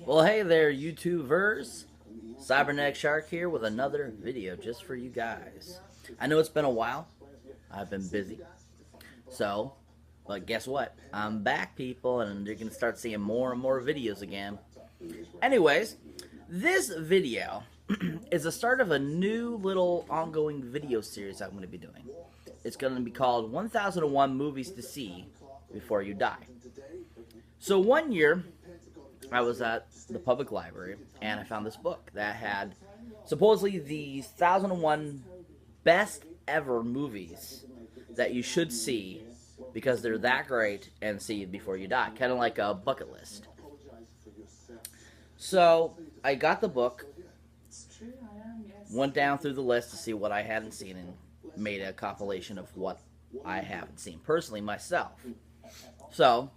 Well, hey there, YouTubers. Cyberneticshark here with another video just for you guys. I know it's been a while. I've been busy. But guess what? I'm back, people, and you're going to start seeing more and more videos again. Anyways, this video is the start of a new little ongoing video series I'm going to be doing. It's going to be called 1001 Movies to See Before You Die. So one year, I was at the public library, and I found this book that had supposedly the 1001 best ever movies that you should see because they're that great and see before you die. Kind of like a bucket list. So I got the book, went down through the list to see what I hadn't seen, and made a compilation of what I haven't seen personally myself. So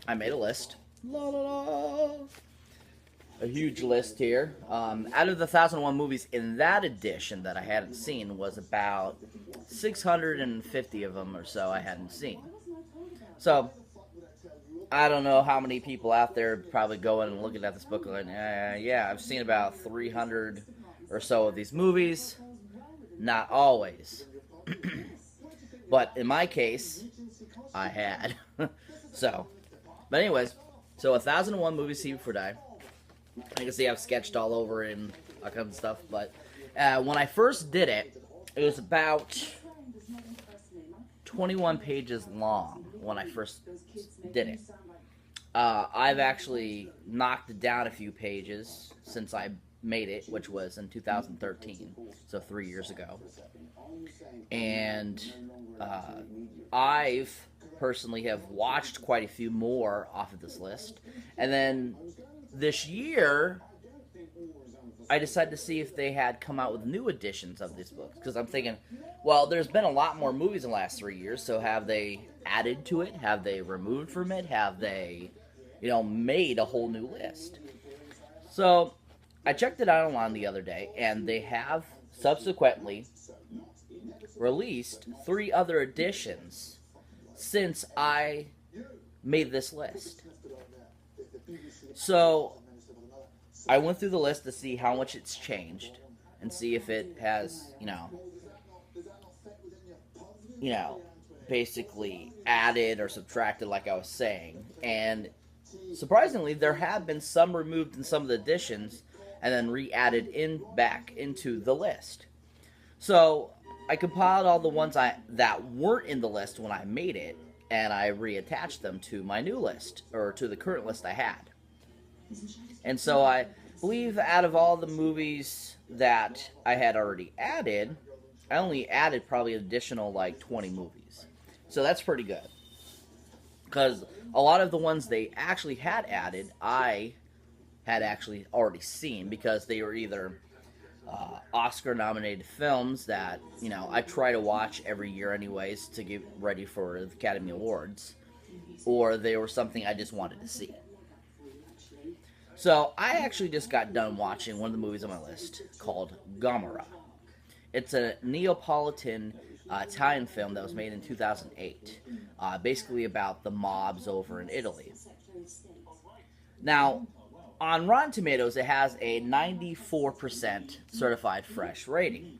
I made a list. La, la, la. A huge list here. Out of the 1001 movies in that edition that I hadn't seen was about 650 of them or so I hadn't seen. So I don't know how many people out there probably going and looking at this book going, yeah, I've seen about 300 or so of these movies. Not always. But in my case, I had. But anyways, so 1001 movies see before die. You can see I've sketched all over and all kinds of stuff. But when I first did it, it was about 21 pages long when I first did it. I've actually knocked it down a few pages since I made it, which was in 2013, so 3 years ago. And I've personally have watched quite a few more off of this list. And then this year, I decided to see if they had come out with new editions of these books. Because I'm thinking, well, there's been a lot more movies in the last 3 years, so have they added to it? Have they removed from it? Have they, made a whole new list? So I checked it out online the other day, and they have subsequently released 3 other editions since I made this list. So I went through the list to see how much it's changed and see if it has, basically added or subtracted like I was saying. And surprisingly, there have been some removed in some of the editions and then re-added back into the list. So I compiled all the ones that weren't in the list when I made it, and I reattached them to my new list, or to the current list I had. And so I believe out of all the movies that I had already added, I only added probably an additional 20 movies. So that's pretty good. Because a lot of the ones they actually had added, I had actually already seen, because they were either Oscar-nominated films that, I try to watch every year anyways to get ready for the Academy Awards, or they were something I just wanted to see. So I actually just got done watching one of the movies on my list called Gomorrah. It's a Neapolitan Italian film that was made in 2008, basically about the mobs over in Italy. Now, on Rotten Tomatoes, it has a 94% certified fresh rating.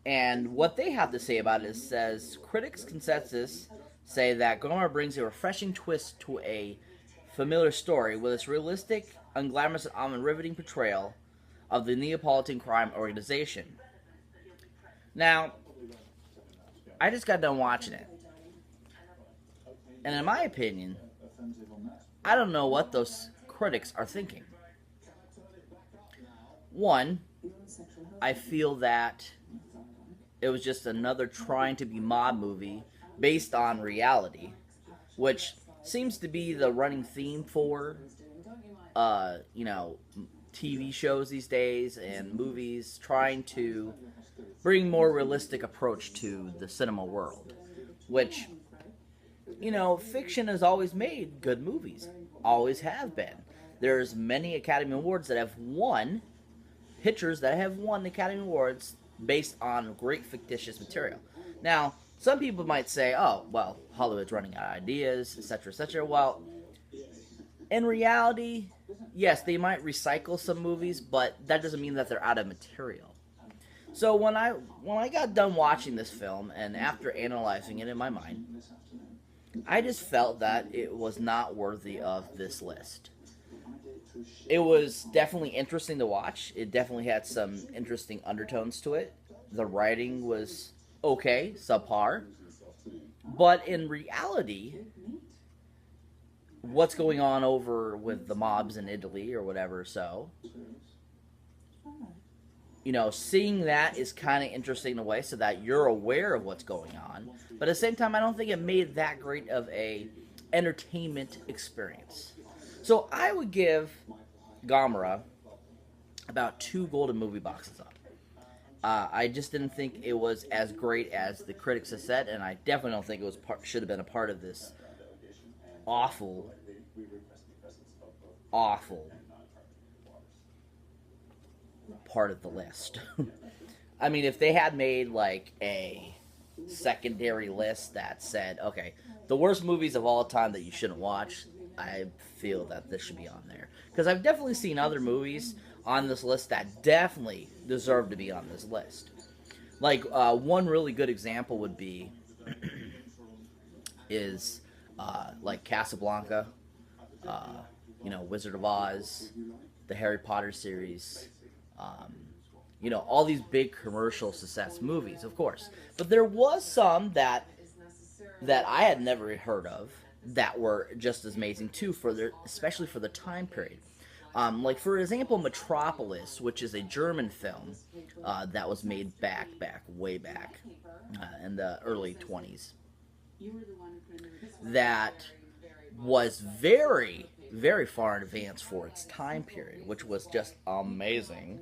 And what they have to say about it says, critics' consensus say that Gomorrah brings a refreshing twist to a familiar story with its realistic, unglamorous, and riveting portrayal of the Neapolitan crime organization. Now, I just got done watching it. And in my opinion, I don't know what those critics are thinking. One, I feel that it was just another trying to be mob movie based on reality, which seems to be the running theme for, TV shows these days and movies, trying to bring more realistic approach to the cinema world, which, fiction has always made good movies, always have been. There's many Academy Awards that have won, pictures that have won Academy Awards based on great fictitious material. Now, some people might say, oh, well, Hollywood's running out of ideas, etc., etc. Well, in reality, yes, they might recycle some movies, but that doesn't mean that they're out of material. So when I got done watching this film and after analyzing it in my mind, I just felt that it was not worthy of this list. It was definitely interesting to watch. It definitely had some interesting undertones to it. The writing was okay, subpar. But in reality, what's going on over with the mobs in Italy or whatever, so, seeing that is kind of interesting in a way so that you're aware of what's going on. But at the same time, I don't think it made that great of a entertainment experience. So I would give Gamera about 2 golden movie boxes up. I just didn't think it was as great as the critics have said, and I definitely don't think it was should have been a part of this awful, awful part of the list. I mean, if they had made like a secondary list that said, okay, the worst movies of all time that you shouldn't watch, I feel that this should be on there. Because I've definitely seen other movies on this list that definitely deserve to be on this list. Like, one really good example would be, is, like Casablanca, Wizard of Oz, the Harry Potter series, all these big commercial success movies, of course. But there was some that I had never heard of that were just as amazing too, especially for the time period. Like for example, Metropolis, which is a German film that was made way back in the early 20s. That was very, very far in advance for its time period, which was just amazing.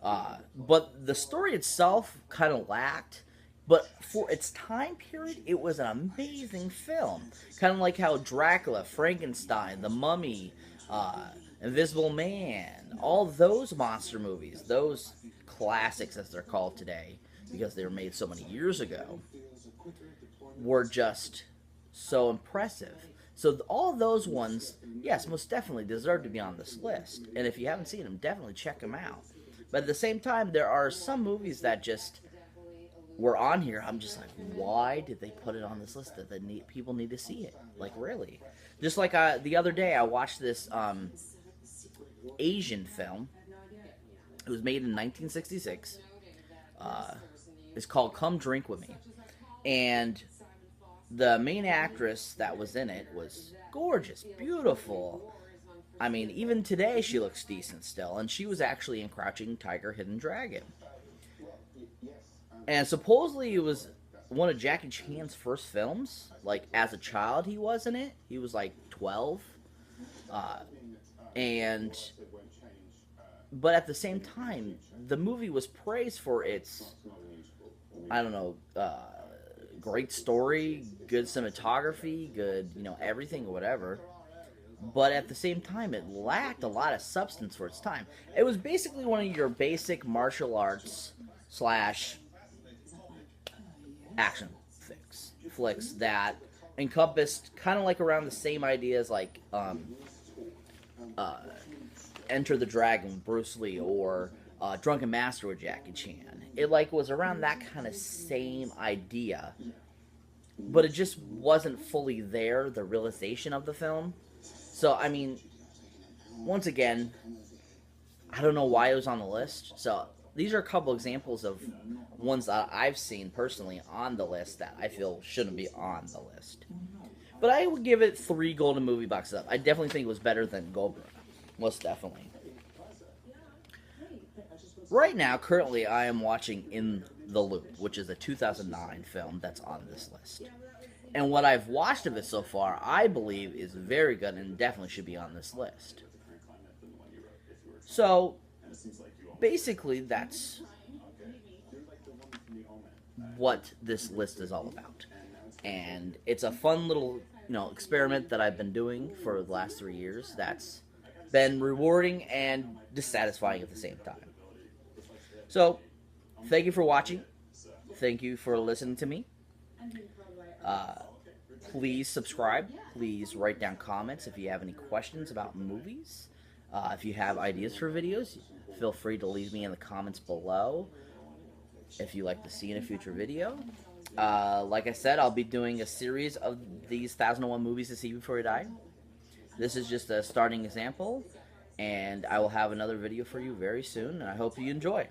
But the story itself kind of lacked. But for its time period, it was an amazing film. Kind of like how Dracula, Frankenstein, The Mummy, Invisible Man, all those monster movies, those classics as they're called today, because they were made so many years ago, were just so impressive. So all those ones, yes, most definitely deserve to be on this list. And if you haven't seen them, definitely check them out. But at the same time, there are some movies that just were on here. I'm just like, why did they put it on this list? That people need to see it. Like, really? Just like the other day, I watched this Asian film. It was made in 1966. It's called Come Drink With Me. And the main actress that was in it was gorgeous, beautiful. I mean, even today she looks decent still. And she was actually in Crouching Tiger, Hidden Dragon. And supposedly it was one of Jackie Chan's first films. Like, as a child he was in it. He was like 12. But at the same time, the movie was praised for its, great story, good cinematography, good, everything or whatever. But at the same time, it lacked a lot of substance for its time. It was basically one of your basic martial arts / action flicks that encompassed kind of like around the same ideas like Enter the Dragon with Bruce Lee or Drunken Master with Jackie Chan. It was around that kind of same idea, but it just wasn't fully there, the realization of the film. So, I mean, once again, I don't know why it was on the list. So these are a couple examples of ones that I've seen personally on the list that I feel shouldn't be on the list. But I would give it 3 golden movie boxes up. I definitely think it was better than Goldberg. Most definitely. Right now, currently, I am watching In the Loop, which is a 2009 film that's on this list. And what I've watched of it so far, I believe, is very good and definitely should be on this list. So, basically, that's what this list is all about. And it's a fun little, experiment that I've been doing for the last 3 years that's been rewarding and dissatisfying at the same time. So, thank you for watching. Thank you for listening to me. Please subscribe. Please write down comments if you have any questions about movies. If you have ideas for videos, feel free to leave me in the comments below if you like to see in a future video. Like I said, I'll be doing a series of these 1001 movies to see before you die. This is just a starting example, and I will have another video for you very soon, and I hope you enjoy.